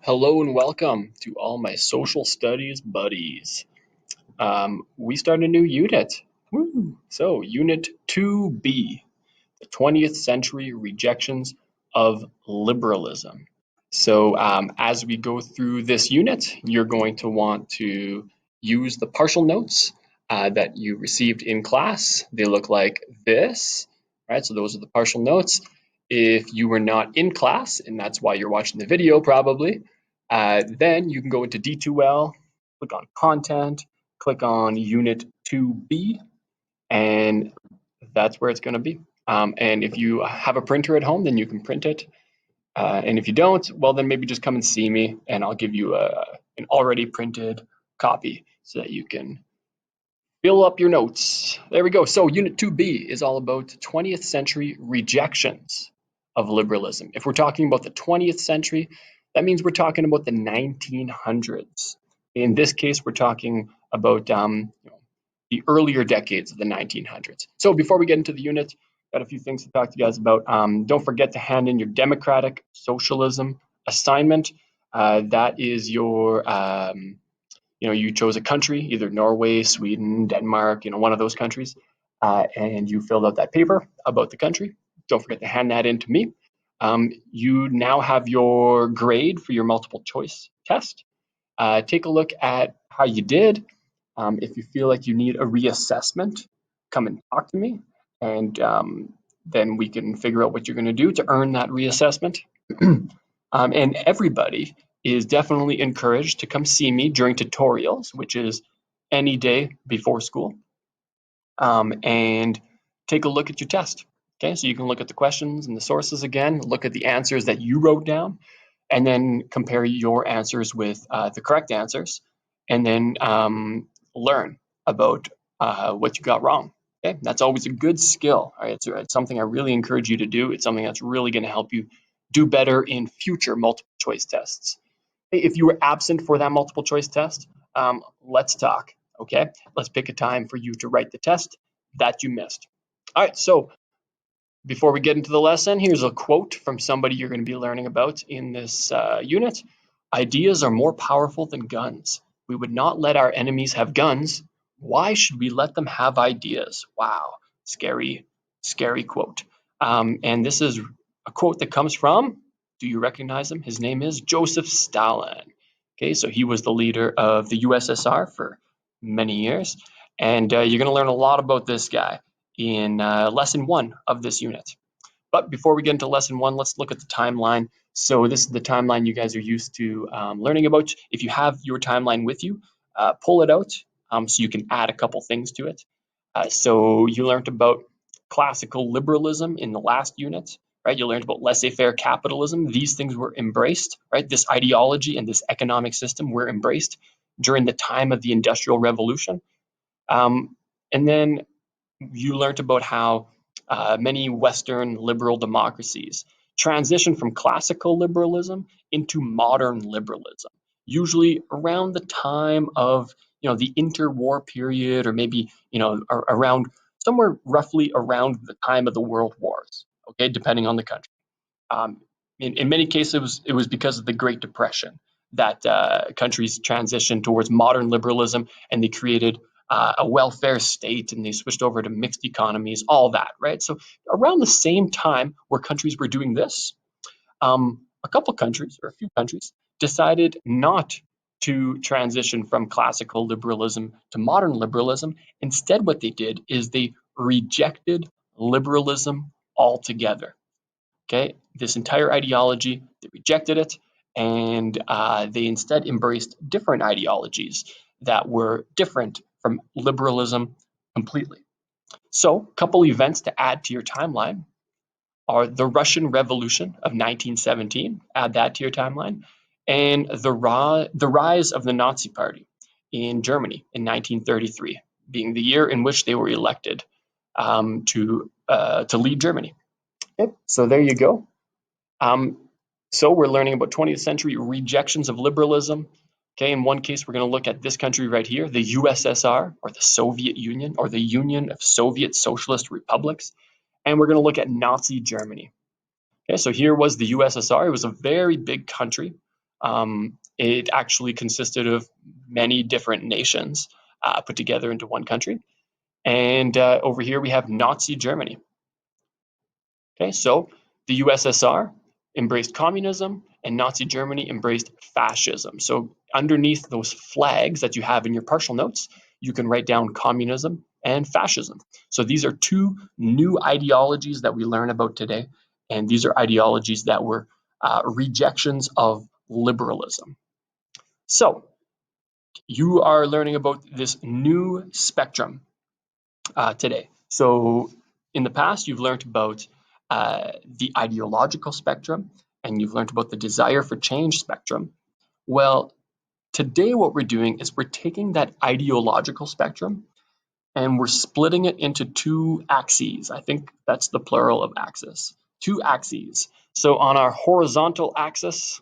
Hello and welcome to all my social studies buddies. We start a new unit. Woo! So, Unit 2B, the 20th Century Rejections of Liberalism. So, as we go through this unit, you're going to want to use the partial notes that you received in class. They look like this, right? So, those are the partial notes. If you were not in class, and that's why you're watching the video probably, then you can go into D2L, click on Content, click on Unit 2B, and that's where it's going to be. And if you have a printer at home, then you can print it. And if you don't, well, then maybe just come and see me and I'll give you an already printed copy so that you can fill up your notes. There we go. So Unit 2B is all about 20th century rejections of liberalism. If we're talking about the 20th century, that means we're talking about the 1900s. In this case, we're talking about the earlier decades of the 1900s. So before we get into the unit, got a few things to talk to you guys about. Don't forget to hand in your democratic socialism assignment. That is your, you chose a country, either Norway, Sweden, Denmark, one of those countries, and you filled out that paper about the country. Don't forget to hand that in to me. You now have your grade for your multiple choice test. Take a look at how you did. If you feel like you need a reassessment, come and talk to me, and then we can figure out what you're going to do to earn that reassessment. And everybody is definitely encouraged to come see me during tutorials, which is any day before school, and take a look at your test. Okay, so you can look at the questions and the sources again, look at the answers that you wrote down, and then compare your answers with the correct answers, and then learn about what you got wrong. Okay, that's always a good skill. All right, it's something I really encourage you to do. It's something that's really going to help you do better in future multiple choice tests. If you were absent for that multiple choice test, let's talk. Okay, let's pick a time for you to write the test that you missed. All right, so before we get into the lesson, here's a quote from somebody you're going to be learning about in this unit. Ideas are more powerful than guns. We would not let our enemies have guns. Why should we let them have ideas? Wow, scary, scary quote. And this is a quote that comes from, do you recognize him? His name is Joseph Stalin. Okay, so he was the leader of the USSR for many years. And you're going to learn a lot about this guy in lesson 1 of this unit. But before we get into lesson 1, let's look at the timeline. So this is the timeline you guys are used to learning about. If you have your timeline with you, pull it out so you can add a couple things to it. So you learned about classical liberalism in the last unit, right? You learned about laissez-faire capitalism. These things were embraced, right? This ideology and this economic system were embraced during the time of the Industrial Revolution. And then you learned about how many Western liberal democracies transition from classical liberalism into modern liberalism, usually around the time of the interwar period, or maybe around somewhere roughly around the time of the world wars. Okay, depending on the country. In many cases, it was because of the Great Depression that countries transitioned towards modern liberalism, and they created a welfare state, and they switched over to mixed economies, all that, right? So around the same time where countries were doing this, a couple countries, or a few countries, decided not to transition from classical liberalism to modern liberalism. Instead, what they did is they rejected liberalism altogether. Okay, this entire ideology, they rejected it, and they instead embraced different ideologies that were different from liberalism completely. So, a couple events to add to your timeline are the Russian Revolution of 1917, add that to your timeline, and the rise of the Nazi Party in Germany in 1933, being the year in which they were elected to lead Germany. Okay, so there you go. So we're learning about 20th century rejections of liberalism. Okay, in one case, we're going to look at this country right here, the USSR, or the Soviet Union, or the Union of Soviet Socialist Republics. And we're going to look at Nazi Germany. Okay, so here was the USSR. It was a very big country. It actually consisted of many different nations put together into one country. And over here we have Nazi Germany. Okay, so the USSR embraced communism and Nazi Germany embraced fascism. So underneath those flags that you have in your partial notes, you can write down communism and fascism. So these are two new ideologies that we learn about today. And these are ideologies that were rejections of liberalism. So you are learning about this new spectrum today. So in the past, you've learned about the ideological spectrum and you've learned about the desire for change spectrum. Well, today what we're doing is we're taking that ideological spectrum and we're splitting it into two axes. I think that's the plural of axis. Two axes. So on our horizontal axis,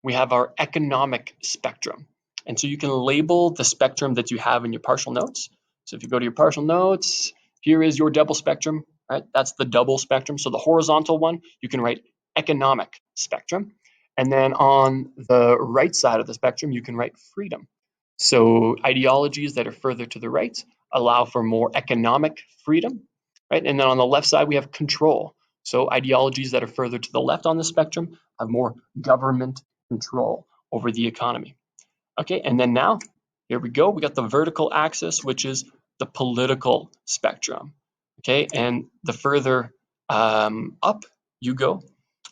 we have our economic spectrum. And so you can label the spectrum that you have in your partial notes. So if you go to your partial notes, here is your double spectrum, right? That's the double spectrum. So the horizontal one, you can write economic spectrum. And then on the right side of the spectrum, you can write freedom. So ideologies that are further to the right allow for more economic freedom, right? And then on the left side, we have control. So ideologies that are further to the left on the spectrum have more government control over the economy. Okay, and then now, here we go. We got the vertical axis, which is the political spectrum. Okay, and the further up you go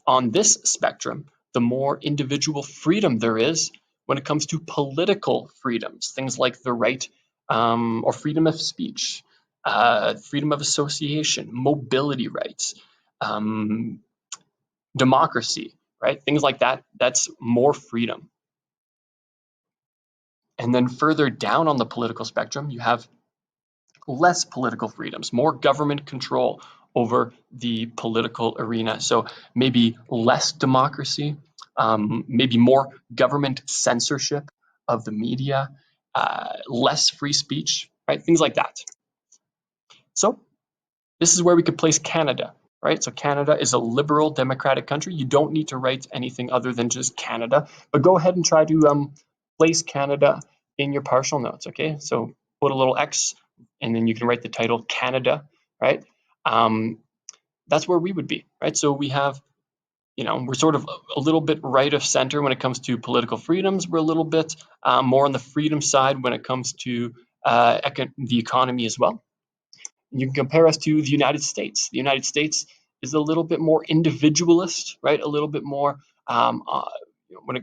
on this spectrum, the more individual freedom there is when it comes to political freedoms, things like the right or freedom of speech, freedom of association, mobility rights, democracy, right? Things like that. That's more freedom. And then further down on the political spectrum, you have less political freedoms, more government control over the political arena. So maybe less democracy, maybe more government censorship of the media, less free speech, right? Things like that. So this is where we could place Canada, right? So Canada is a liberal democratic country. You don't need to write anything other than just Canada, but go ahead and try to place Canada in your partial notes, okay? So put a little X and then you can write the title Canada, right? That's where we would be, right? So we have, we're sort of a little bit right of center when it comes to political freedoms. We're a little bit more on the freedom side when it comes to the economy as well. You can compare us to the United States. The United States is a little bit more individualist, right? A little bit more when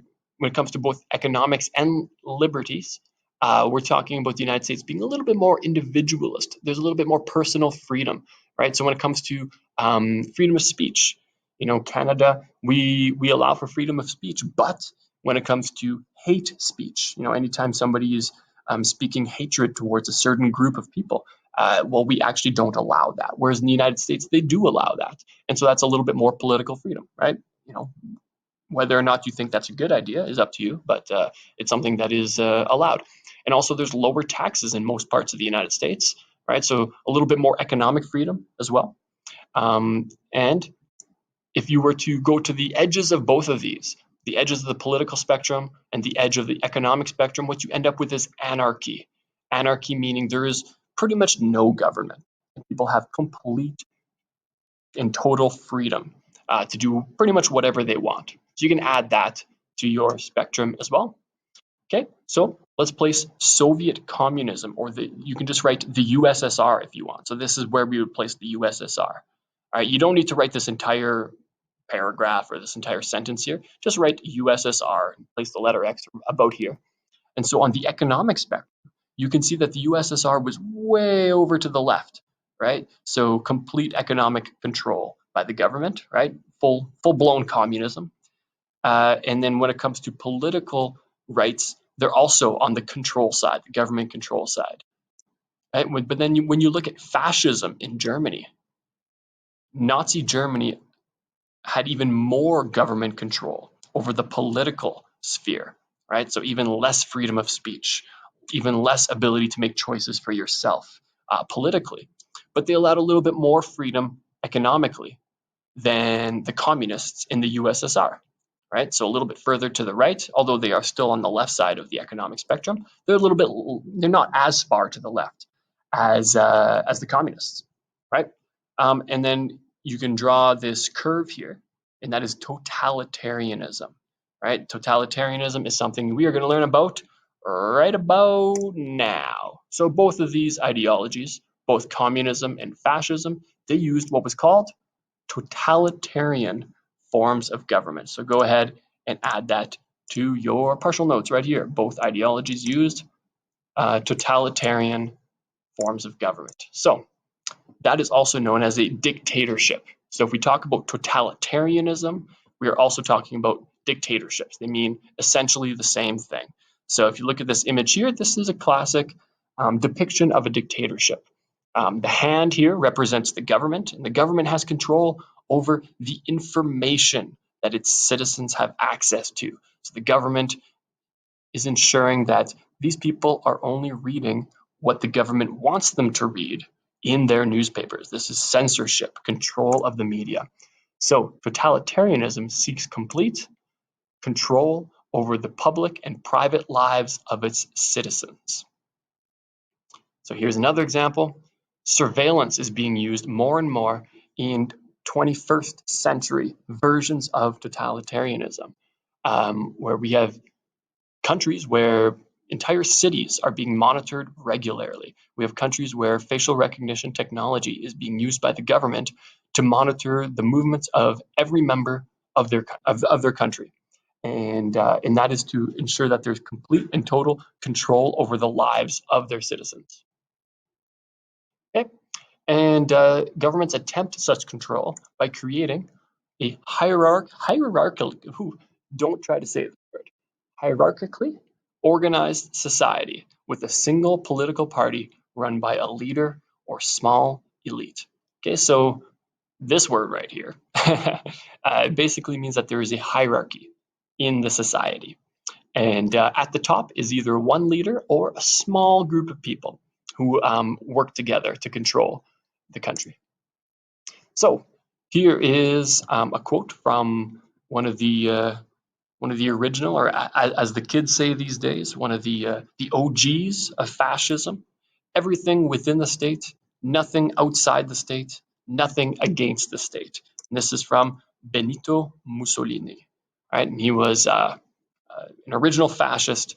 it comes to both economics and liberties. We're talking about the United States being a little bit more individualist. There's a little bit more personal freedom, right? So when it comes to freedom of speech, Canada, we allow for freedom of speech, but when it comes to hate speech, anytime somebody is speaking hatred towards a certain group of people, well, we actually don't allow that. Whereas in the United States, they do allow that. And so that's a little bit more political freedom, right? Whether or not you think that's a good idea is up to you, but it's something that is allowed. And also there's lower taxes in most parts of the United States, right? So a little bit more economic freedom as well. And if you were to go to the edges of both of these, the edges of the political spectrum and the edge of the economic spectrum, what you end up with is anarchy. Anarchy meaning there is pretty much no government. People have complete and total freedom to do pretty much whatever they want. So you can add that to your spectrum as well. Okay, so let's place Soviet communism, or you can just write the USSR if you want. So this is where we would place the USSR. All right, you don't need to write this entire paragraph or this entire sentence here. Just write USSR and place the letter X about here. And so on the economic spectrum, you can see that the USSR was way over to the left, right? So complete economic control by the government, right? Full blown communism. And then when it comes to political rights, they're also on the control side, the government control side. Right? But then when you look at fascism in Germany, Nazi Germany had even more government control over the political sphere, right? So even less freedom of speech, even less ability to make choices for yourself politically. But they allowed a little bit more freedom economically than the communists in the USSR, right? So a little bit further to the right, although they are still on the left side of the economic spectrum, they're not as far to the left as the communists, right? And then you can draw this curve here, and that is totalitarianism, right? Totalitarianism is something we are going to learn about right about now. So both of these ideologies, both communism and fascism, they used what was called totalitarian forms of government. So go ahead and add that to your partial notes right here. Both ideologies used totalitarian forms of government. So that is also known as a dictatorship. So if we talk about totalitarianism, we are also talking about dictatorships. They mean essentially the same thing. So if you look at this image here, this is a classic depiction of a dictatorship. The hand here represents the government, and the government has control over the information that its citizens have access to. So the government is ensuring that these people are only reading what the government wants them to read in their newspapers. This is censorship, control of the media. So totalitarianism seeks complete control over the public and private lives of its citizens. So here's another example. Surveillance is being used more and more in 21st century versions of totalitarianism, where we have countries where entire cities are being monitored regularly. We have countries where facial recognition technology is being used by the government to monitor the movements of every member of their country. And that is to ensure that there's complete and total control over the lives of their citizens. Okay? And governments attempt such control by creating a hierarchical, don't try to say the word, hierarchically organized society with a single political party run by a leader or small elite. Okay, so this word right here basically means that there is a hierarchy in the society. And at the top is either one leader or a small group of people who work together to control the country. So here is a quote from one of the original, or as the kids say these days, one of the OGs of fascism. Everything within the state, nothing outside the state, nothing against the state. And this is from Benito Mussolini, right? And he was an original fascist,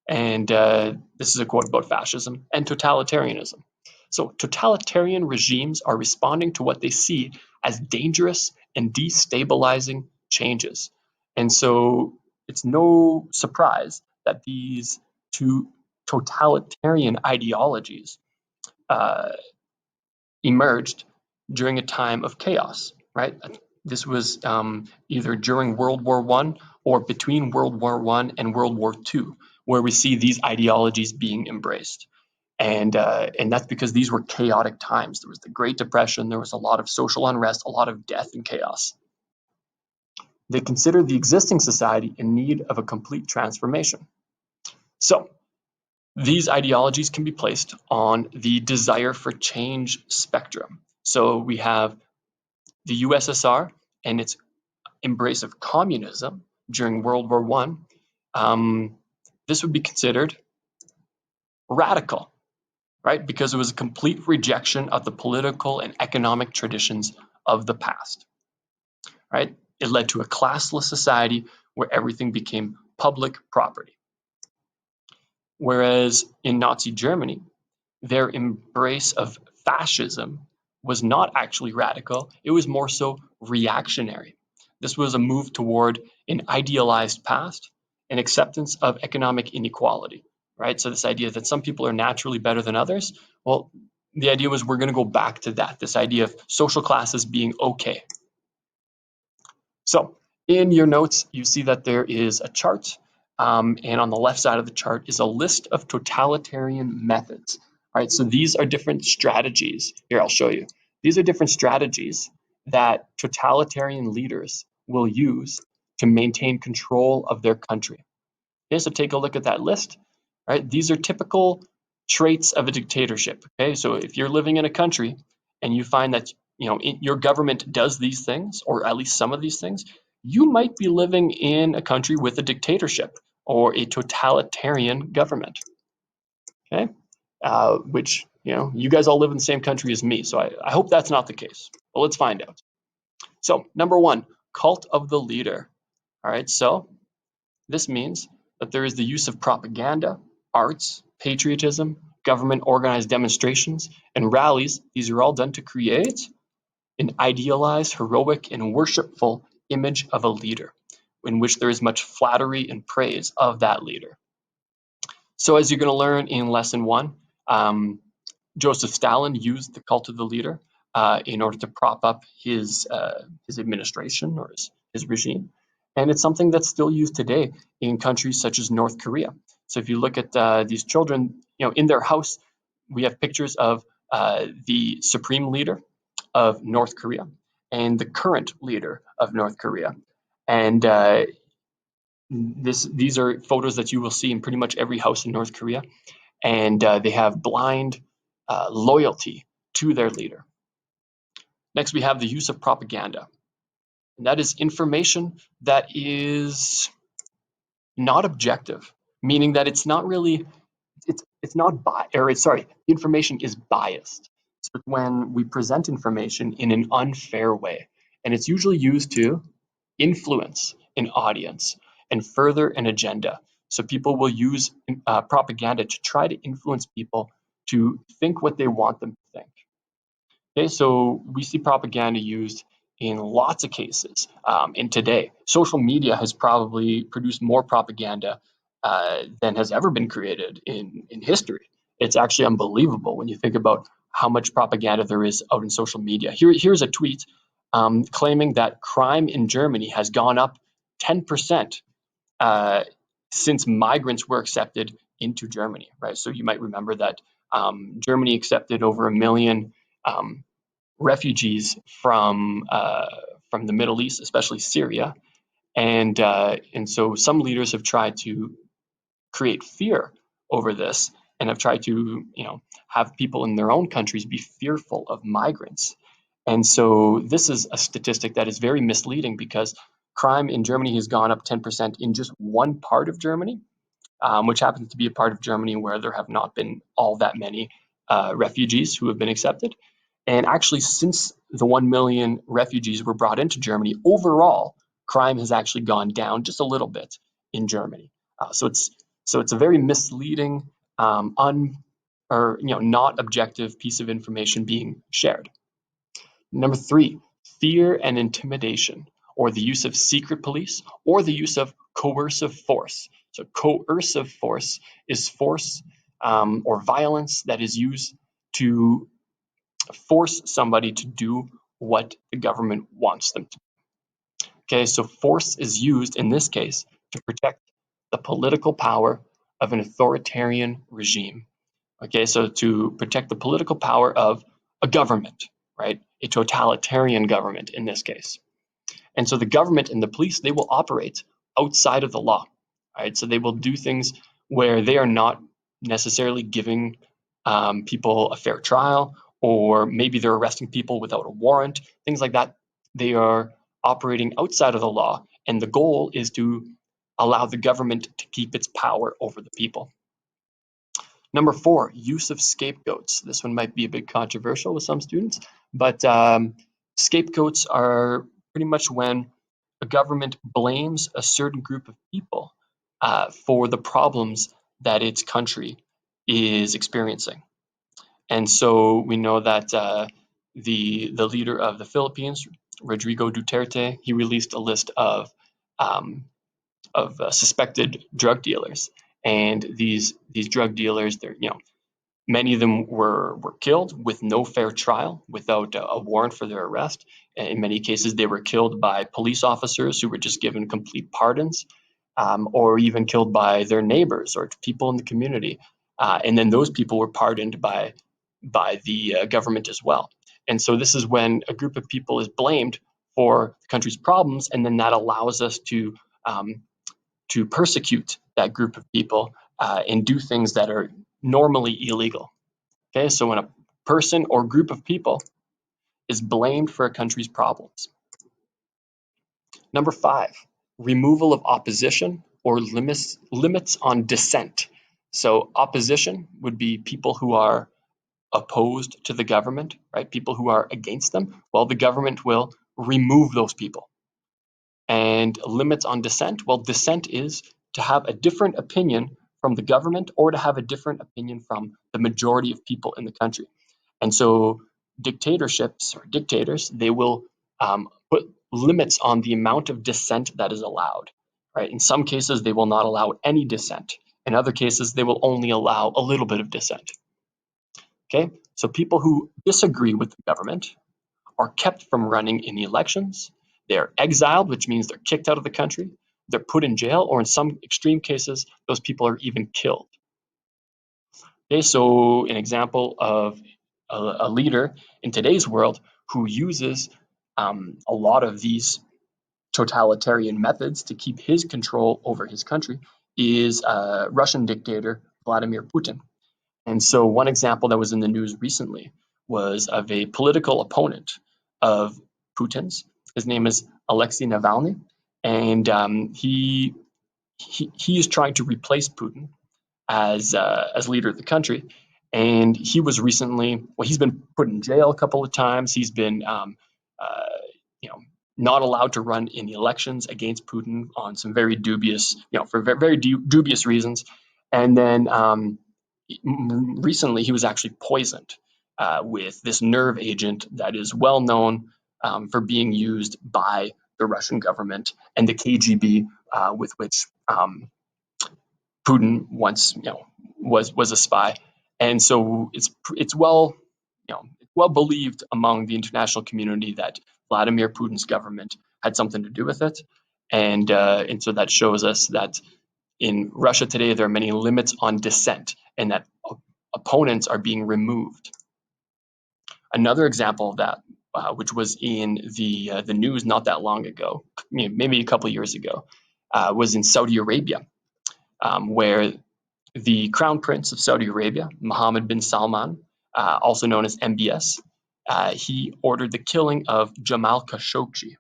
and this is a quote about fascism and totalitarianism. So totalitarian regimes are responding to what they see as dangerous and destabilizing changes. And so it's no surprise that these two totalitarian ideologies uh, emerged during a time of chaos, right? This was either during World War One or between World War One and World War Two, where we see these ideologies being embraced. And that's because these were chaotic times. There was the Great Depression. There was a lot of social unrest, a lot of death and chaos. They considered the existing society in need of a complete transformation. So these ideologies can be placed on the desire for change spectrum. So we have the USSR and its embrace of communism during World War One. This would be considered radical, right? Because it was a complete rejection of the political and economic traditions of the past, right? It led to a classless society where everything became public property. Whereas in Nazi Germany, their embrace of fascism was not actually radical, it was more so reactionary. This was a move toward an idealized past and acceptance of economic inequality, right? So this idea that some people are naturally better than others, well, the idea was we're going to go back to that, this idea of social classes being okay. So in your notes, you see that there is a chart, and on the left side of the chart is a list of totalitarian methods. All right, so these are different strategies. Here, I'll show you. These are different strategies that totalitarian leaders will use to maintain control of their country. Okay, so take a look at that list. Right, these are typical traits of a dictatorship. Okay, so if you're living in a country and you find that your government does these things, or at least some of these things, you might be living in a country with a dictatorship or a totalitarian government. Okay, which, you guys all live in the same country as me, so I hope that's not the case. But let's find out. So, number one, cult of the leader. All right, so this means that there is the use of propaganda, arts, patriotism, government organized demonstrations, and rallies. These are all done to create an idealized, heroic, and worshipful image of a leader, in which there is much flattery and praise of that leader. So, as you're going to learn in lesson one, Joseph Stalin used the cult of the leader in order to prop up his administration or his regime, and it's something that's still used today in countries such as North Korea. So if you look at these children, in their house, we have pictures of the supreme leader of North Korea and the current leader of North Korea, and these are photos that you will see in pretty much every house in North Korea, and they have blind loyalty to their leader. Next, we have the use of propaganda. And that is information that is not objective, meaning that it's not really, it's not information is biased. So when we present information in an unfair way, and it's usually used to influence an audience and further an agenda. So people will use propaganda to try to influence people to think what they want them to think. Okay, so we see propaganda used in lots of cases. And today, social media has probably produced more propaganda than has ever been created in history. It's actually unbelievable when you think about how much propaganda there is out in social media. Here's a tweet claiming that crime in Germany has gone up 10% since migrants were accepted into Germany, right? So you might remember that Germany accepted over 1 million refugees from the Middle East, especially Syria, and so some leaders have tried to create fear over this and have tried to have people in their own countries be fearful of migrants. And so this is a statistic that is very misleading because crime in Germany has gone up 10% in just one part of Germany, which happens to be a part of Germany where there have not been all that many refugees who have been accepted. And actually, since the 1 million refugees were brought into Germany, overall, crime has actually gone down just a little bit in Germany. So it's a very misleading, not objective piece of information being shared. Number three, fear and intimidation, or the use of secret police, or the use of coercive force. So coercive force is force or violence that is used to force somebody to do what the government wants them to. Okay, so force is used in this case to protect the political power of an authoritarian regime. Okay, so to protect the political power of a government, right? A totalitarian government in this case. And so the government and the police, they will operate outside of the law, right? So they will do things where they are not necessarily giving people a fair trial, or maybe they're arresting people without a warrant, things like that. They are operating outside of the law, and the goal is to allow the government to keep its power over the people. Number four, use of scapegoats. This one might be a bit controversial with some students, but scapegoats are pretty much when a government blames a certain group of people for the problems that its country is experiencing. And so we know that the leader of the Philippines, Rodrigo Duterte, he released a list of suspected drug dealers, and these drug dealers, they're many of them were killed with no fair trial, without a warrant for their arrest. In many cases, they were killed by police officers who were just given complete pardons, or even killed by their neighbors or people in the community. And then those people were pardoned by the government as well. And so this is when a group of people is blamed for the country's problems, and then that allows us to persecute that group of people and do things that are normally illegal. Okay, so when a person or group of people is blamed for a country's problems. Number 5, removal of opposition or limits on dissent. So opposition would be people who are opposed to the government, right? People who are against them. Well, the government will remove those people. And limits on dissent, well, dissent is to have a different opinion from the government or to have a different opinion from the majority of people in the country. And so dictatorships or dictators, they will put limits on the amount of dissent that is allowed, right? In some cases, they will not allow any dissent. In other cases, they will only allow a little bit of dissent. Okay, so people who disagree with the government are kept from running in the elections. They're exiled, which means they're kicked out of the country. They're put in jail, or in some extreme cases, those people are even killed. Okay, so an example of a leader in today's world who uses a lot of these totalitarian methods to keep his control over his country is Russian dictator Vladimir Putin. And so one example that was in the news recently was of a political opponent of Putin's. His name is Alexei Navalny, and he is trying to replace Putin as leader of the country. And he was recently, well, he's been put in jail a couple of times. He's been, you know, not allowed to run in the elections against Putin on some very dubious, for very dubious reasons. And then recently, he was actually poisoned with this nerve agent that is well known for being used by the Russian government and the KGB, with which Putin once, was a spy. And so it's well, well believed among the international community that Vladimir Putin's government had something to do with it. And so that shows us that in Russia today, there are many limits on dissent and that opponents are being removed. Another example of that, which was in the news not that long ago, maybe a couple of years ago, was in Saudi Arabia, where the Crown Prince of Saudi Arabia, Mohammed bin Salman, also known as MBS, he ordered the killing of Jamal Khashoggi.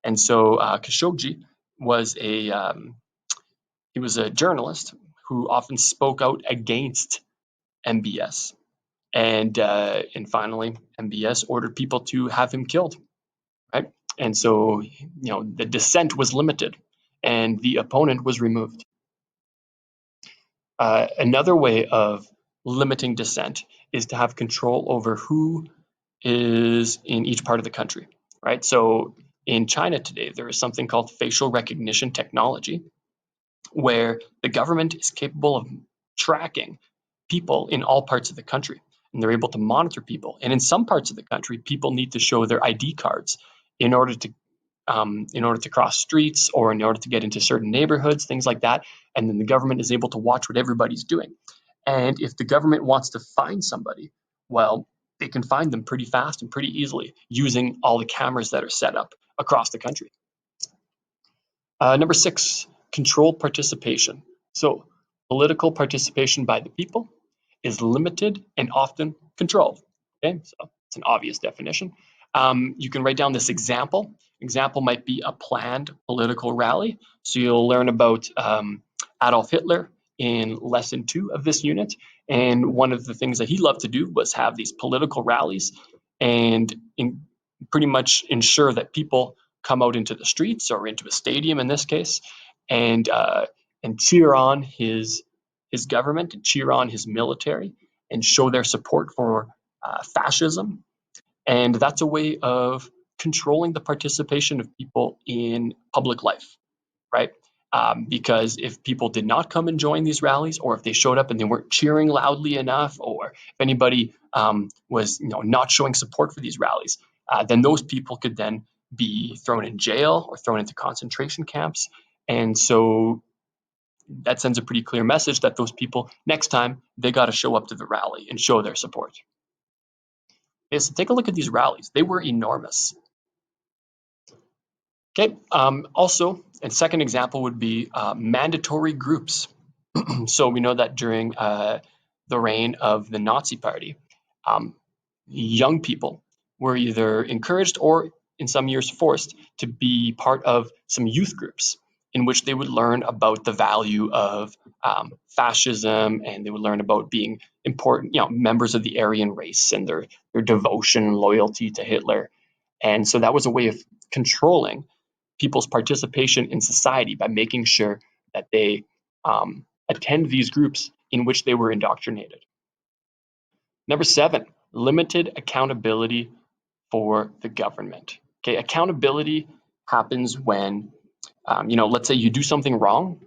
And so Khashoggi was he was a journalist who often spoke out against MBS. And finally, MBS ordered people to have him killed, right? And so, the dissent was limited and the opponent was removed. Another way of limiting dissent is to have control over who is in each part of the country, right? So in China today, there is something called facial recognition technology, where the government is capable of tracking people in all parts of the country, and they're able to monitor people. And in some parts of the country, people need to show their ID cards in order to cross streets or in order to get into certain neighborhoods, things like that. And then the government is able to watch what everybody's doing. And if the government wants to find somebody, well, they can find them pretty fast and pretty easily using all the cameras that are set up across the country. Number 6, controlled participation. So political participation by the people is limited and often controlled. Okay, so it's an obvious definition. You can write down this example. Example might be a planned political rally. So you'll learn about Adolf Hitler in lesson 2 of this unit. And one of the things that he loved to do was have these political rallies and pretty much ensure that people come out into the streets or into a stadium in this case, and cheer on his government and cheer on his military and show their support for fascism. And that's a way of controlling the participation of people in public life, right? Because if people did not come and join these rallies, or if they showed up and they weren't cheering loudly enough, or if anybody was not showing support for these rallies, then those people could then be thrown in jail or thrown into concentration camps. And so that sends a pretty clear message that those people, next time, they got to show up to the rally and show their support. Okay, so take a look at these rallies. They were enormous. Okay, also, a second example would be mandatory groups. So we know that during the reign of the Nazi Party, young people were either encouraged or in some years forced to be part of some youth groups in which they would learn about the value of fascism, and they would learn about being important, members of the Aryan race and their devotion and loyalty to Hitler. And so that was a way of controlling people's participation in society by making sure that they attend these groups in which they were indoctrinated. Number 7, limited accountability for the government. Okay, accountability happens when, let's say you do something wrong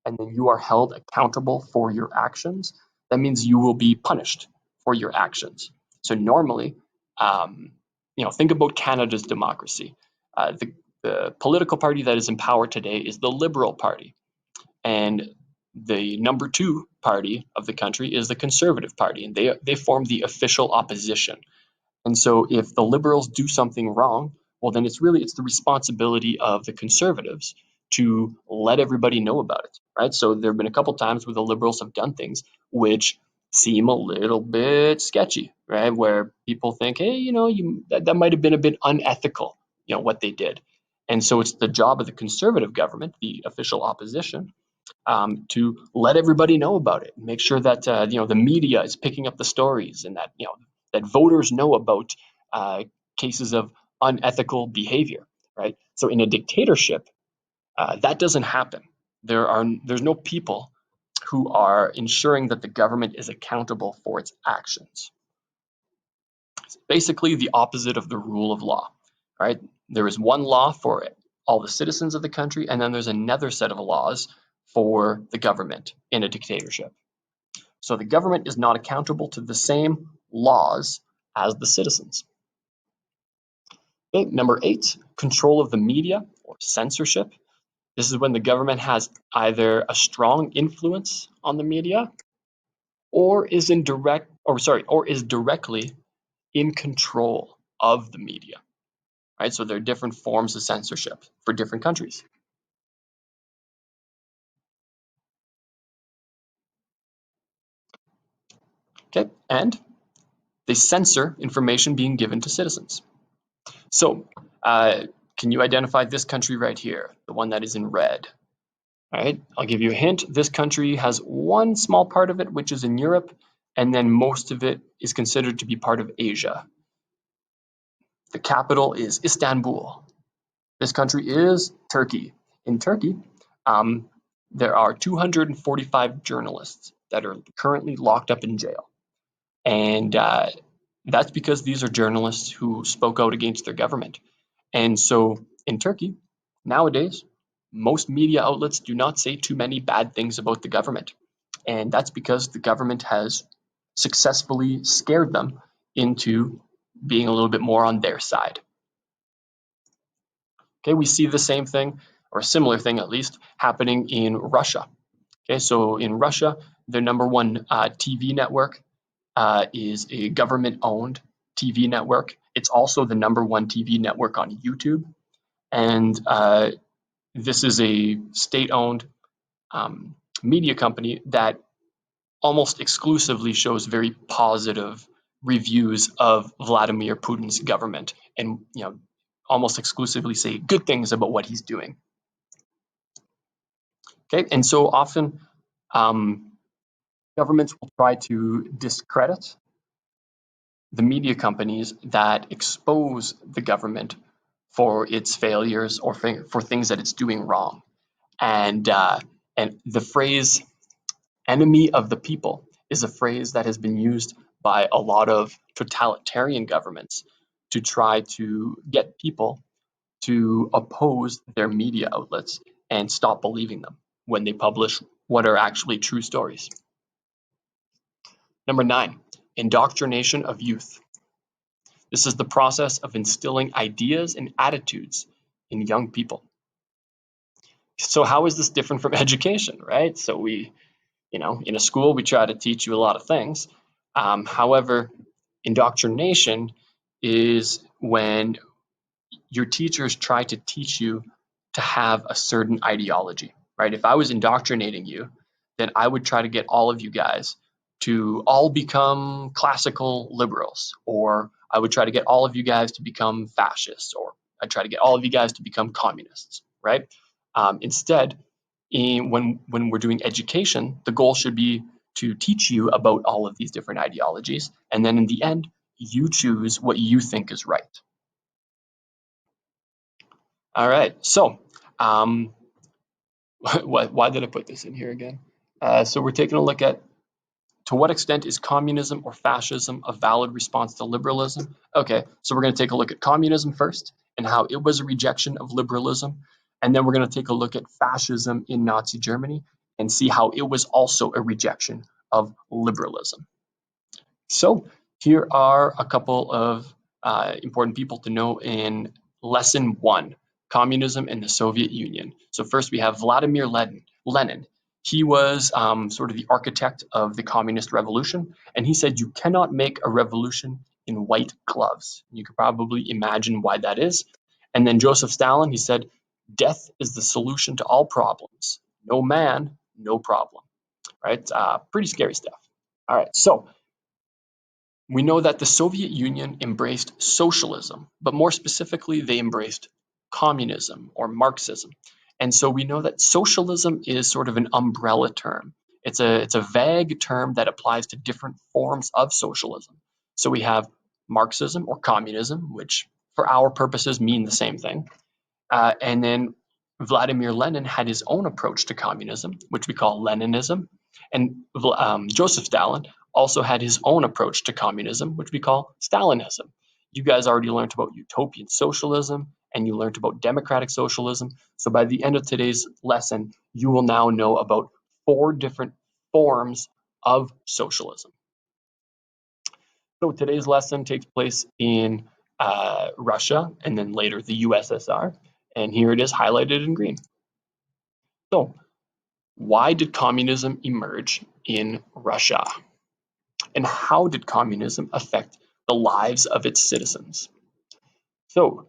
and then you are held accountable for your actions. That means you will be punished for your actions. So normally, think about Canada's democracy. The political party that is in power today is the Liberal Party. And the number 2 party of the country is the Conservative Party. And they form the official opposition. And so if the Liberals do something wrong, well, then it's the responsibility of the Conservatives to let everybody know about it, right? So there have been a couple times where the Liberals have done things which seem a little bit sketchy, right? Where people think, hey, that might have been a bit unethical, what they did. And so it's the job of the Conservative government, the official opposition, to let everybody know about it, and make sure that the media is picking up the stories, and that voters know about cases of unethical behavior, right? So in a dictatorship, that doesn't happen. There's no people who are ensuring that the government is accountable for its actions. It's basically the opposite of the rule of law, right? There is one law for all the citizens of the country, and then there's another set of laws for the government in a dictatorship. So the government is not accountable to the same laws as the citizens. Okay, number 8, control of the media or censorship. This is when the government has either a strong influence on the media or is directly in control of the media. Right? So there are different forms of censorship for different countries. Okay, and they censor information being given to citizens. So, can you identify this country right here, the one that is in red? All right, I'll give you a hint. This country has one small part of it, which is in Europe, and then most of it is considered to be part of Asia. The capital is Istanbul. This country is Turkey. In Turkey, there are 245 journalists that are currently locked up in jail. And that's because these are journalists who spoke out against their government. And so in Turkey, nowadays, most media outlets do not say too many bad things about the government. And that's because the government has successfully scared them into being a little bit more on their side. Okay, we see the same thing, or a similar thing at least, happening in Russia. Okay, so in Russia, the number 1 TV network is a government-owned TV network. It's also the number 1 TV network on YouTube. And this is a state-owned media company that almost exclusively shows very positive reviews of Vladimir Putin's government, and almost exclusively say good things about what he's doing. Okay, and so often governments will try to discredit the media companies that expose the government for its failures or for things that it's doing wrong. And the phrase "enemy of the people" is a phrase that has been used by a lot of totalitarian governments to try to get people to oppose their media outlets and stop believing them when they publish what are actually true stories. Number 9, indoctrination of youth. This is the process of instilling ideas and attitudes in young people. So how is this different from education, right? So we, in a school, we try to teach you a lot of things. However, indoctrination is when your teachers try to teach you to have a certain ideology, right? If I was indoctrinating you, then I would try to get all of you guys to all become classical liberals, or I would try to get all of you guys to become fascists or try to get all of you guys to become communists, right? Instead, when we're doing education, the goal should be to teach you about all of these different ideologies, and then in the end, you choose what you think is right. All right, so why did I put this in here again? So we're taking a look at, to what extent is communism or fascism a valid response to liberalism? Okay, so we're going to take a look at communism first and how it was a rejection of liberalism. And then we're going to take a look at fascism in Nazi Germany and see how it was also a rejection of liberalism. So here are a couple of important people to know in lesson 1, communism and the Soviet Union. So first we have Vladimir Lenin. He was sort of the architect of the communist revolution, and he said you cannot make a revolution in white gloves. You could probably imagine why that is. And then Joseph Stalin, he said, death is the solution to all problems. No man, no problem. Right? Pretty scary stuff. All right, so we know that the Soviet Union embraced socialism, but more specifically, they embraced communism or Marxism. And so we know that socialism is sort of an umbrella term. It's a vague term that applies to different forms of socialism. So we have Marxism or communism, which for our purposes mean the same thing. And then Vladimir Lenin had his own approach to communism, which we call Leninism. And Joseph Stalin also had his own approach to communism, which we call Stalinism. You guys already learned about utopian socialism and you learned about democratic socialism. So by the end of today's lesson, you will now know about 4 different forms of socialism. So today's lesson takes place in Russia and then later the USSR. And here it is highlighted in green. So why did communism emerge in Russia? And how did communism affect the lives of its citizens? So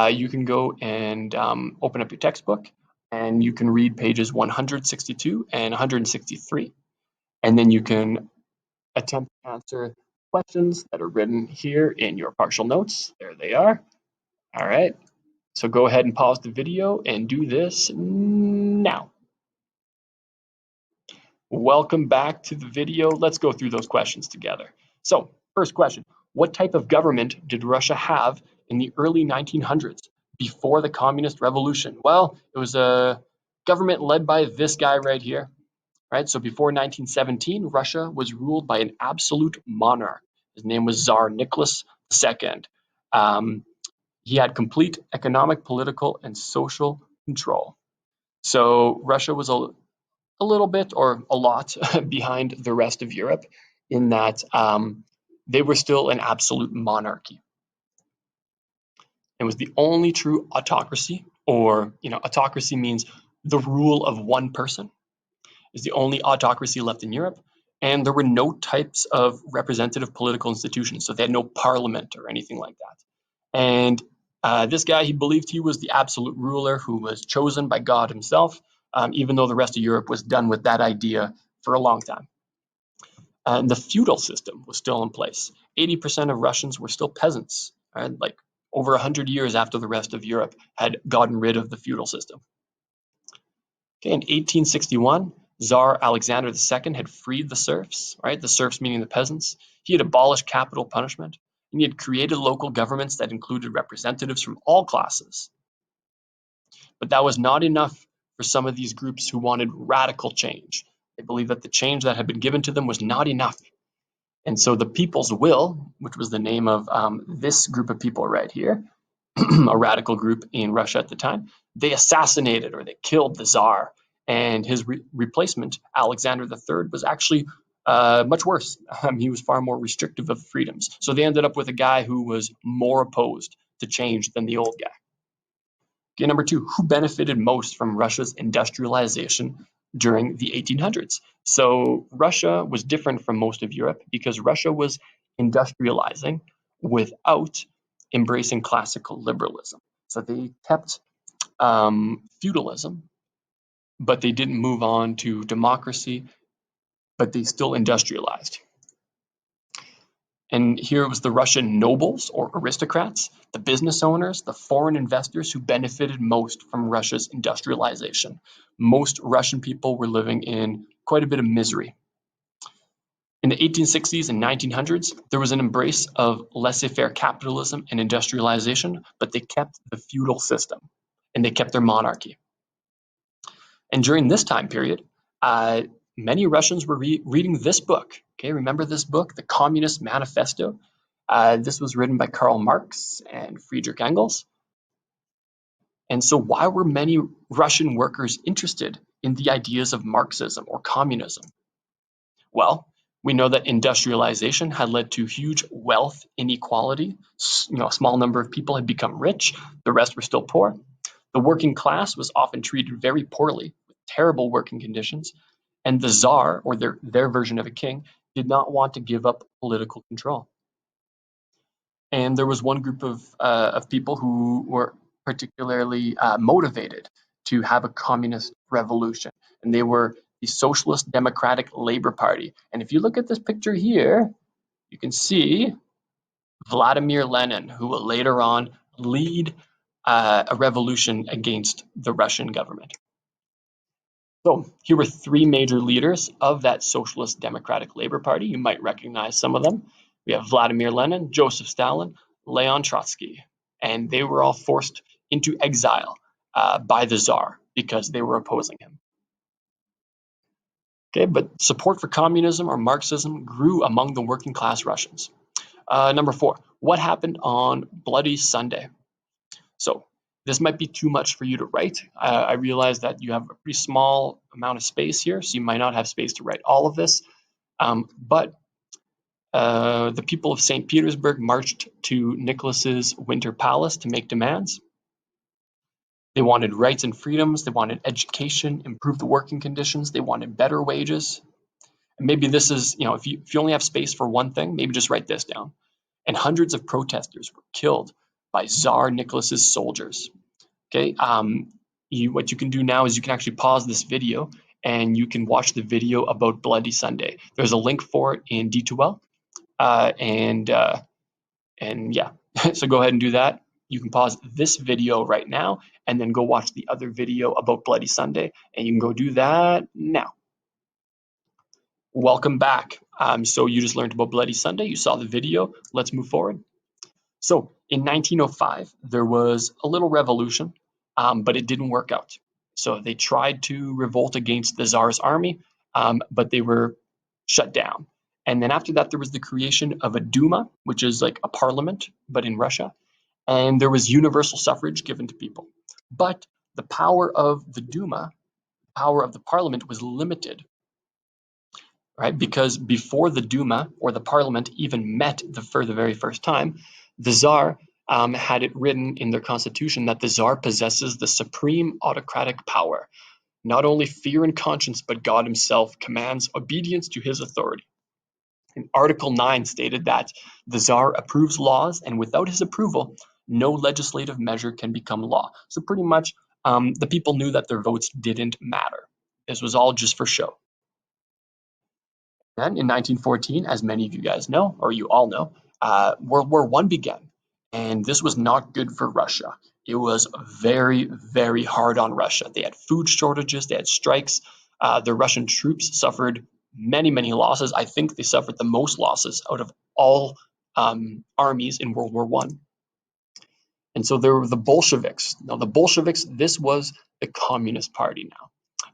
you can go and open up your textbook and you can read pages 162 and 163. And then you can attempt to answer questions that are written here in your partial notes. There they are. All right. So go ahead and pause the video and do this now. Welcome back to the video. Let's go through those questions together. So, first question, what type of government did Russia have in the early 1900s before the communist revolution? Well, it was a government led by this guy right here, right? So before 1917, Russia was ruled by an absolute monarch. His name was Tsar Nicholas II. He had complete economic, political, and social control. So Russia was a little bit or a lot behind the rest of Europe in that they were still an absolute monarchy. It was the only true autocracy, or autocracy means the rule of one person. Is the only autocracy left in Europe, and there were no types of representative political institutions, so they had no parliament or anything like that. And this guy, he believed he was the absolute ruler who was chosen by God himself, even though the rest of Europe was done with that idea for a long time. And the feudal system was still in place. 80% of Russians were still peasants, right? Like over 100 years after the rest of Europe had gotten rid of the feudal system. Okay, in 1861, Tsar Alexander II had freed the serfs, right? The serfs meaning the peasants. He had abolished capital punishment, and he had created local governments that included representatives from all classes. But that was not enough for some of these groups who wanted radical change. They believed that the change that had been given to them was not enough. And so the People's Will, which was the name of this group of people right here, a radical group in Russia at the time, they assassinated or they killed the Tsar. And his replacement, Alexander III, was actually much worse. He was far more restrictive of freedoms. So they ended up with a guy who was more opposed to change than the old guy. Okay, number 2, who benefited most from Russia's industrialization during the 1800s? So Russia was different from most of Europe because Russia was industrializing without embracing classical liberalism. So they kept feudalism, but they didn't move on to democracy, but they still industrialized. And here it was the Russian nobles or aristocrats, the business owners, the foreign investors who benefited most from Russia's industrialization. Most Russian people were living in quite a bit of misery. In the 1860s and 1900s, there was an embrace of laissez-faire capitalism and industrialization, but they kept the feudal system and they kept their monarchy. And during this time period, many Russians were reading this book. Okay, remember this book, The Communist Manifesto? This was written by Karl Marx and Friedrich Engels. And so, why were many Russian workers interested in the ideas of Marxism or communism? Well, we know that industrialization had led to huge wealth inequality. A small number of people had become rich, the rest were still poor. The working class was often treated very poorly, with terrible working conditions, and the Tsar, or their version of a king, did not want to give up political control. And there was one group of people who were particularly motivated to have a communist revolution, and they were the Socialist Democratic Labor Party. And if you look at this picture here, you can see Vladimir Lenin, who will later on lead a revolution against the Russian government. So here were three major leaders of that Socialist Democratic Labor Party. You might recognize some of them. We have Vladimir Lenin, Joseph Stalin, Leon Trotsky, and they were all forced into exile by the Tsar because they were opposing him. Okay, but support for communism or Marxism grew among the working class Russians. Number 4, what happened on Bloody Sunday? So this might be too much for you to write. I realize that you have a pretty small amount of space here, so you might not have space to write all of this. But the people of St. Petersburg marched to Nicholas's Winter Palace to make demands. They wanted rights and freedoms. They wanted education, improved working conditions. They wanted better wages. And maybe this is, if you only have space for one thing, maybe just write this down. And hundreds of protesters were killed by Tsar Nicholas's soldiers. Okay, what you can do now is you can actually pause this video and you can watch the video about Bloody Sunday. There's a link for it in D2L, and yeah, so go ahead and do that. You can pause this video right now and then go watch the other video about Bloody Sunday, and you can go do that now. Welcome back. So you just learned about Bloody Sunday. You saw the video. Let's move forward. So in 1905, there was a little revolution, but it didn't work out. So they tried to revolt against the Tsar's army, but they were shut down. And then after that, there was the creation of a Duma, which is like a parliament, but in Russia. And there was universal suffrage given to people. But the power of the Duma, power of the parliament, was limited, right? Because before the Duma or the parliament even met for the very first time, the Tsar had it written in their constitution that the Tsar possesses the supreme autocratic power. Not only fear and conscience, but God himself commands obedience to his authority. And Article 9 stated that the Tsar approves laws, and without his approval, no legislative measure can become law. So pretty much the people knew that their votes didn't matter. This was all just for show. Then in 1914, as many of you guys know, or you all know, World War I began. And this was not good for Russia. It was very, very hard on Russia. They had food shortages, they had strikes. The Russian troops suffered many, many losses. I think they suffered the most losses out of all armies in World War I. And so there were the Bolsheviks. Now, the Bolsheviks, this was the Communist Party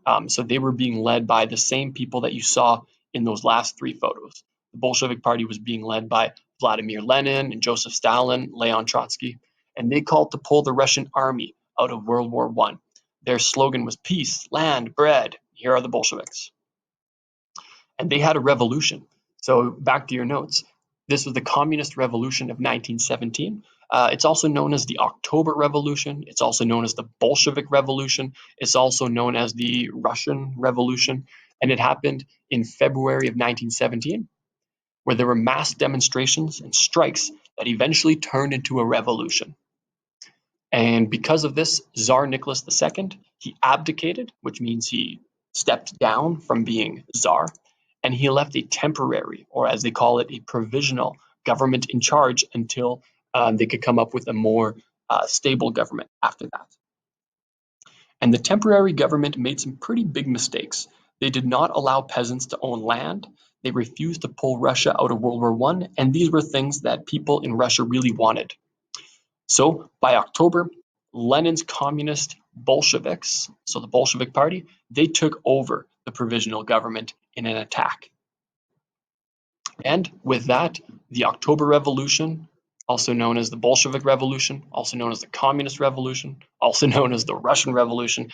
now. So they were being led by the same people that you saw in those last three photos. The Bolshevik Party was being led by Vladimir Lenin and Joseph Stalin, Leon Trotsky, and they called to pull the Russian army out of World War I. Their slogan was peace, land, bread. Here are the Bolsheviks. And they had a revolution. So back to your notes. This was the Communist Revolution of 1917. It's also known as the October Revolution. It's also known as the Bolshevik Revolution. It's also known as the Russian Revolution. And it happened in February of 1917, where there were mass demonstrations and strikes that eventually turned into a revolution. And because of this, Tsar Nicholas II, he abdicated, which means he stepped down from being Tsar, and he left a temporary, or as they call it, a provisional government in charge until they could come up with a more stable government after that. And the temporary government made some pretty big mistakes. They did not allow peasants to own land. They refused to pull Russia out of World War I, and these were things that people in Russia really wanted. So by October, Lenin's communist Bolsheviks, so the Bolshevik Party, they took over the provisional government in an attack. And with that, the October Revolution, also known as the Bolshevik Revolution, also known as the Communist Revolution, also known as the Russian Revolution,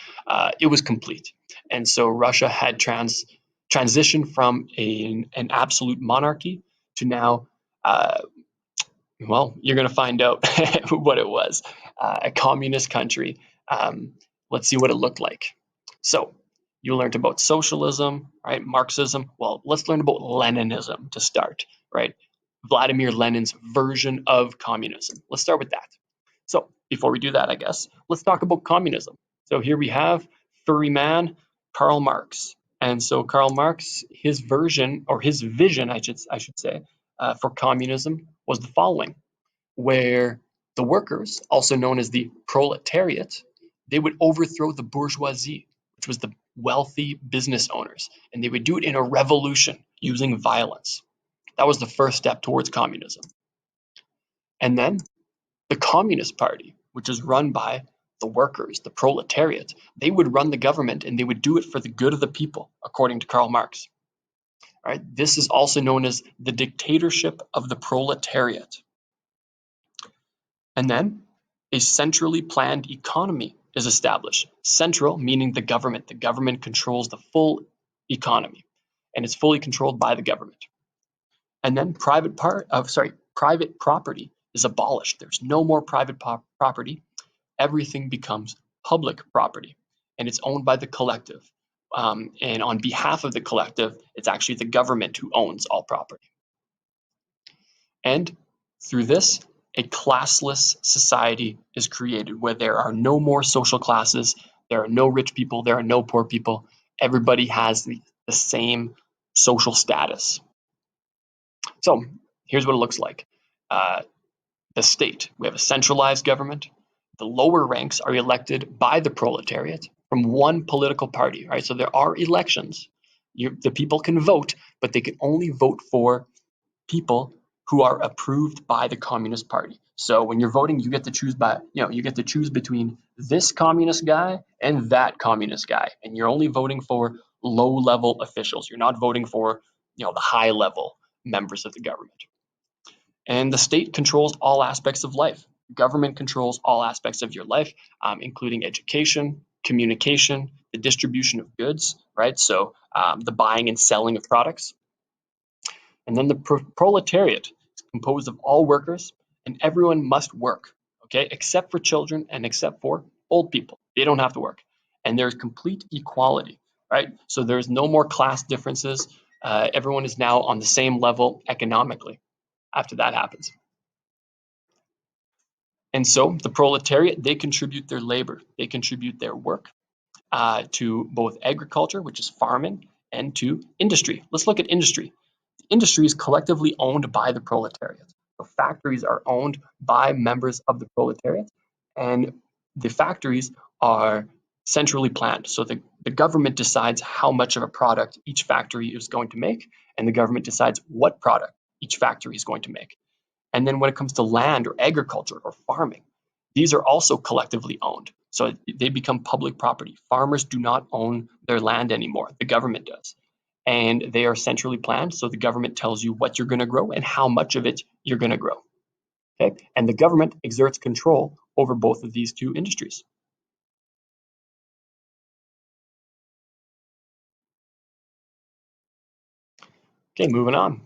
it was complete. And so Russia had transitioned from an absolute monarchy to now, well, you're going to find out what it was, a communist country. Let's see what it looked like. So you learned about socialism, right? Marxism. Well, let's learn about Leninism to start, right? Vladimir Lenin's version of communism. Let's start with that. So before we do that, I guess, let's talk about communism. So here we have furry man, Karl Marx. And so Karl Marx, his version or his vision, I should say, for communism was the following, where the workers, also known as the proletariat, they would overthrow the bourgeoisie, which was the wealthy business owners, and they would do it in a revolution using violence. That was the first step towards communism. And then the Communist Party, which is run by the workers, the proletariat, they would run the government and they would do it for the good of the people, according to Karl Marx. All right, this is also known as the dictatorship of the proletariat. And then a centrally planned economy is established. Central meaning the government. The government controls the full economy, and it's fully controlled by the government. And then private property is abolished. There's no more private property. Everything becomes public property, and it's owned by the collective. And on behalf of the collective, it's actually the government who owns all property. And through this, a classless society is created where there are no more social classes, there are no rich people, there are no poor people. Everybody has the same social status. So here's what it looks like. The state, we have a centralized government. The lower ranks are elected by the proletariat from one political party, right? So there are elections. The people can vote, but they can only vote for people who are approved by the Communist Party. So when you're voting, you get to choose between this communist guy and that communist guy, and you're only voting for low-level officials. You're not voting for, the high-level members of the government. And the state controls all aspects of life. Government controls all aspects of your life, including education, communication, the distribution of goods, right? So the buying and selling of products. And then the proletariat is composed of all workers, and everyone must work, okay, except for children and except for old people. They don't have to work. And there's complete equality, right? So there's no more class differences. Everyone is now on the same level economically after that happens. And so the proletariat, they contribute their labor, they contribute their work to both agriculture, which is farming, and to industry. Let's look at industry. Industry is collectively owned by the proletariat. So factories are owned by members of the proletariat, and the factories are centrally planned. So the government decides how much of a product each factory is going to make, and the government decides what product each factory is going to make. And then when it comes to land or agriculture or farming, these are also collectively owned. So they become public property. Farmers do not own their land anymore. The government does. And they are centrally planned. So the government tells you what you're going to grow and how much of it you're going to grow. Okay? And the government exerts control over both of these two industries. Okay, moving on.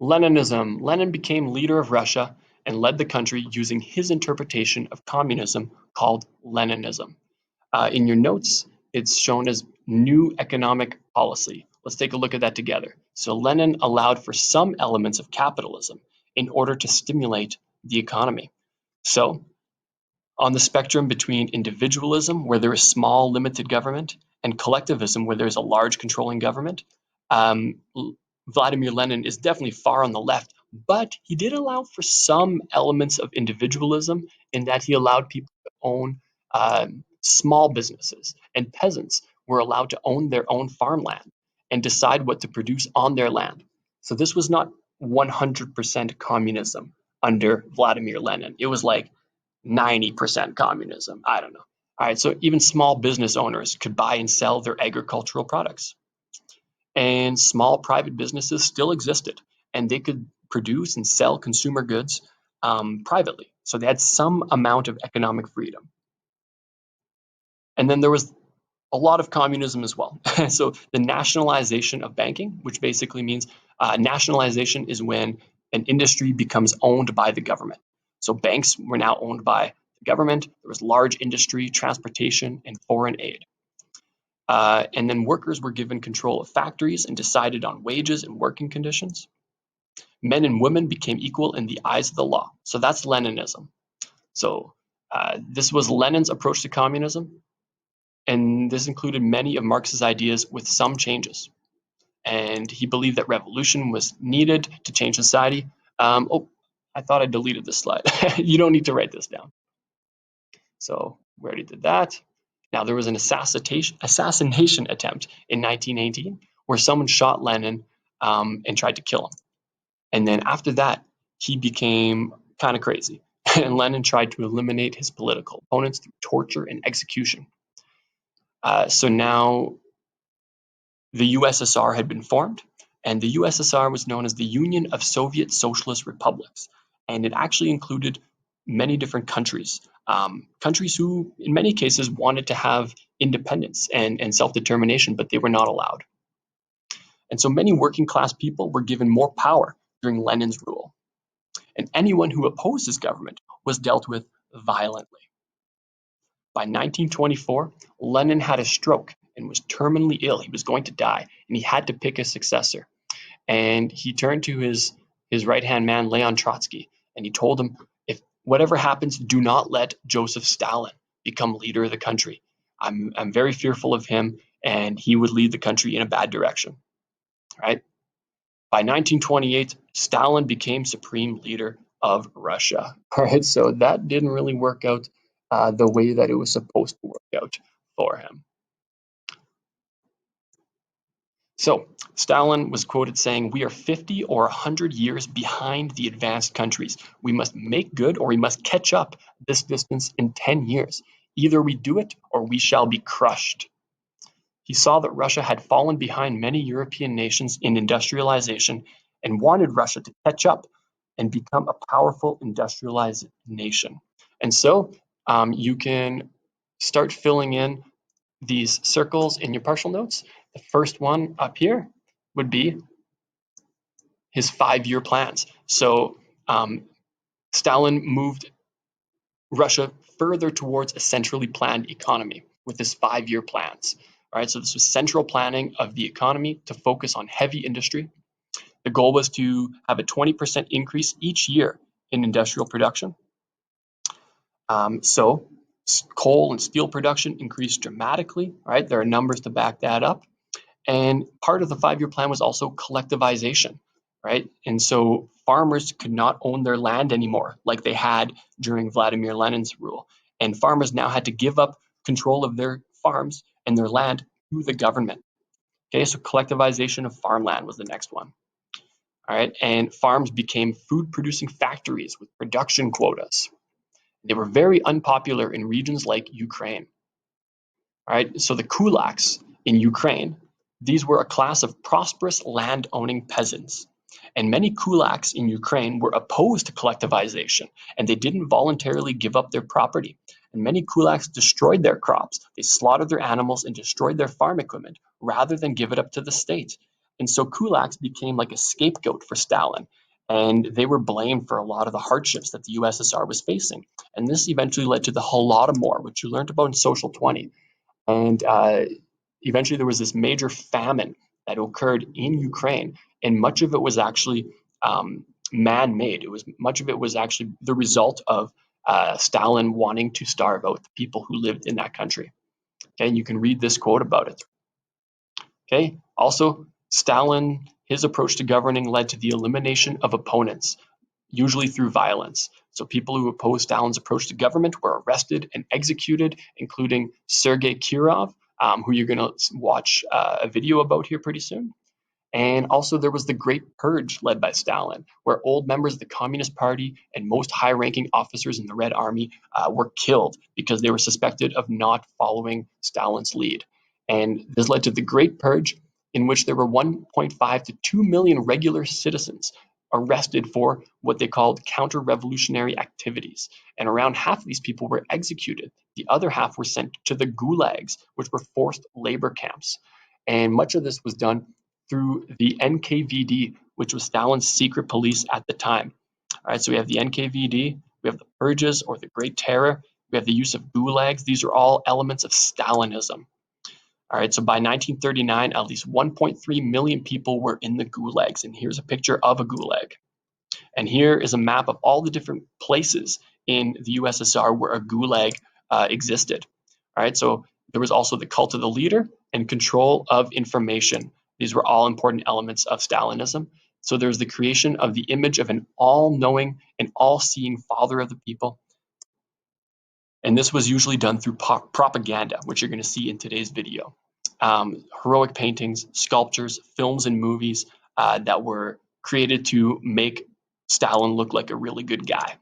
Leninism. Lenin became leader of Russia and led the country using his interpretation of communism called Leninism. In your notes, it's shown as new economic policy. Let's take a look at that together. So Lenin allowed for some elements of capitalism in order to stimulate the economy. So on the spectrum between individualism, where there is small, limited government, and collectivism, where there's a large controlling government, Vladimir Lenin is definitely far on the left, But he did allow for some elements of individualism in that he allowed people to own small businesses, and peasants were allowed to own their own farmland and decide what to produce on their land. So this was not 100% communism under Vladimir Lenin. It was like 90% communism. I don't know. All right, so even small business owners could buy and sell their agricultural products. And small private businesses still existed, and they could produce and sell consumer goods privately. So they had some amount of economic freedom. And then there was a lot of communism as well. So the nationalization of banking, which basically means nationalization is when an industry becomes owned by the government. So banks were now owned by the government. There was large industry, transportation, and foreign aid. And then workers were given control of factories and decided on wages and working conditions. Men and women became equal in the eyes of the law. So that's Leninism. So this was Lenin's approach to communism, and this included many of Marx's ideas with some changes. And he believed that revolution was needed to change society. I thought I deleted this slide. You don't need to write this down. So we already did that. Now, there was an assassination attempt in 1918 where someone shot Lenin and tried to kill him. And then after that, he became kind of crazy. And Lenin tried to eliminate his political opponents through torture and execution. So now the USSR had been formed, and the USSR was known as the Union of Soviet Socialist Republics. And it actually included many different countries, countries who, in many cases, wanted to have independence and self-determination, but they were not allowed. And so many working class people were given more power during Lenin's rule. And anyone who opposed his government was dealt with violently. By 1924, Lenin had a stroke and was terminally ill. He was going to die, and he had to pick a successor. And he turned to his right-hand man, Leon Trotsky, and he told him, if whatever happens, do not let Joseph Stalin become leader of the country. I'm very fearful of him, and he would lead the country in a bad direction. Right? By 1928, Stalin became supreme leader of Russia. All right, so that didn't really work out the way that it was supposed to work out for him. So Stalin was quoted saying, "We are 50 or 100 years behind the advanced countries. We must make good or we must catch up this distance in 10 years. Either we do it or we shall be crushed." He saw that Russia had fallen behind many European nations in industrialization and wanted Russia to catch up and become a powerful industrialized nation. And so you can start filling in these circles in your partial notes. The first one up here would be his 5-year plans. So Stalin moved Russia further towards a centrally planned economy with his 5-year plans. All right, so this was central planning of the economy to focus on heavy industry. The goal was to have a 20% increase each year in industrial production. So coal and steel production increased dramatically. Right, there are numbers to back that up. And part of the 5-year plan was also collectivization, right? And so farmers could not own their land anymore like they had during Vladimir Lenin's rule. And farmers now had to give up control of their farms and their land to the government. Okay, so collectivization of farmland was the next one. All right, and farms became food producing factories with production quotas. They were very unpopular in regions like Ukraine. All right, so the kulaks in Ukraine, these were a class of prosperous land-owning peasants. And many kulaks in Ukraine were opposed to collectivization, and they didn't voluntarily give up their property. And many kulaks destroyed their crops. They slaughtered their animals and destroyed their farm equipment rather than give it up to the state. And so kulaks became like a scapegoat for Stalin, and they were blamed for a lot of the hardships that the USSR was facing. And this eventually led to the Holodomor, which you learned about in Social 20. And eventually there was this major famine that occurred in Ukraine, and much of it was actually man-made. Much of it was actually the result of Stalin wanting to starve out the people who lived in that country. Okay, and you can read this quote about it. Okay, also Stalin His approach to governing led to the elimination of opponents, usually through violence. So people who opposed Stalin's approach to government were arrested and executed, including Sergei Kirov, who you're going to watch a video about here pretty soon. And also, there was the Great Purge led by Stalin, where old members of the Communist Party and most high ranking officers in the Red Army were killed because they were suspected of not following Stalin's lead. And this led to the Great Purge, in which there were 1.5 to 2 million regular citizens arrested for what they called counter revolutionary activities. And around half of these people were executed. The other half were sent to the gulags, which were forced labor camps. And much of this was done through the NKVD, which was Stalin's secret police at the time. All right, so we have the NKVD, we have the purges or the Great Terror, we have the use of gulags. These are all elements of Stalinism. All right, so by 1939, at least 1.3 million people were in the gulags, and here's a picture of a gulag. And here is a map of all the different places in the USSR where a gulag existed. All right, so there was also the cult of the leader and control of information. These were all important elements of Stalinism. So there's the creation of the image of an all-knowing and all-seeing father of the people. And this was usually done through propaganda, which you're going to see in today's video. Heroic paintings, sculptures, films, and movies that were created to make Stalin look like a really good guy.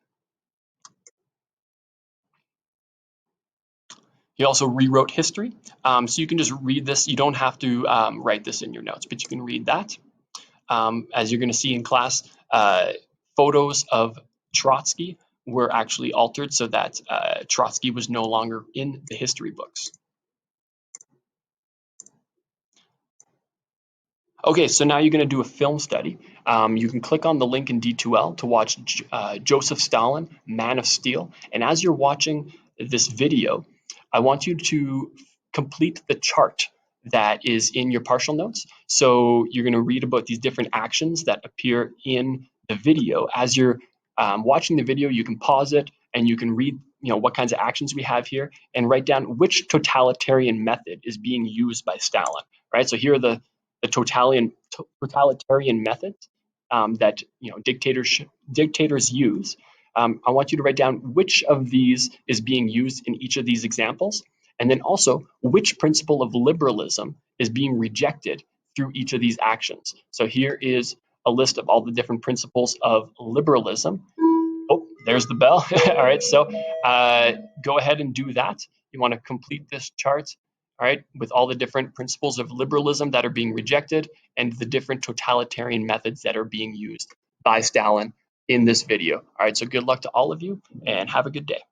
He also rewrote history. So you can just read this. You don't have to write this in your notes, but you can read that. As you're going to see in class, photos of Trotsky were actually altered so that Trotsky was no longer in the history books. Okay, so now you're going to do a film study. You can click on the link in D2L to watch Joseph Stalin, Man of Steel. And as you're watching this video, I want you to complete the chart that is in your partial notes. So you're going to read about these different actions that appear in the video. As you're watching the video, you can pause it and you can read what kinds of actions we have here and write down which totalitarian method is being used by Stalin. Right. So here are the totalitarian methods that dictators use. I want you to write down which of these is being used in each of these examples, and then also which principle of liberalism is being rejected through each of these actions. So here is a list of all the different principles of liberalism. Oh, there's the bell. All right, so go ahead and do that. You want to complete this chart, all right, with all the different principles of liberalism that are being rejected and the different totalitarian methods that are being used by Stalin in this video. All right, so good luck to all of you and have a good day.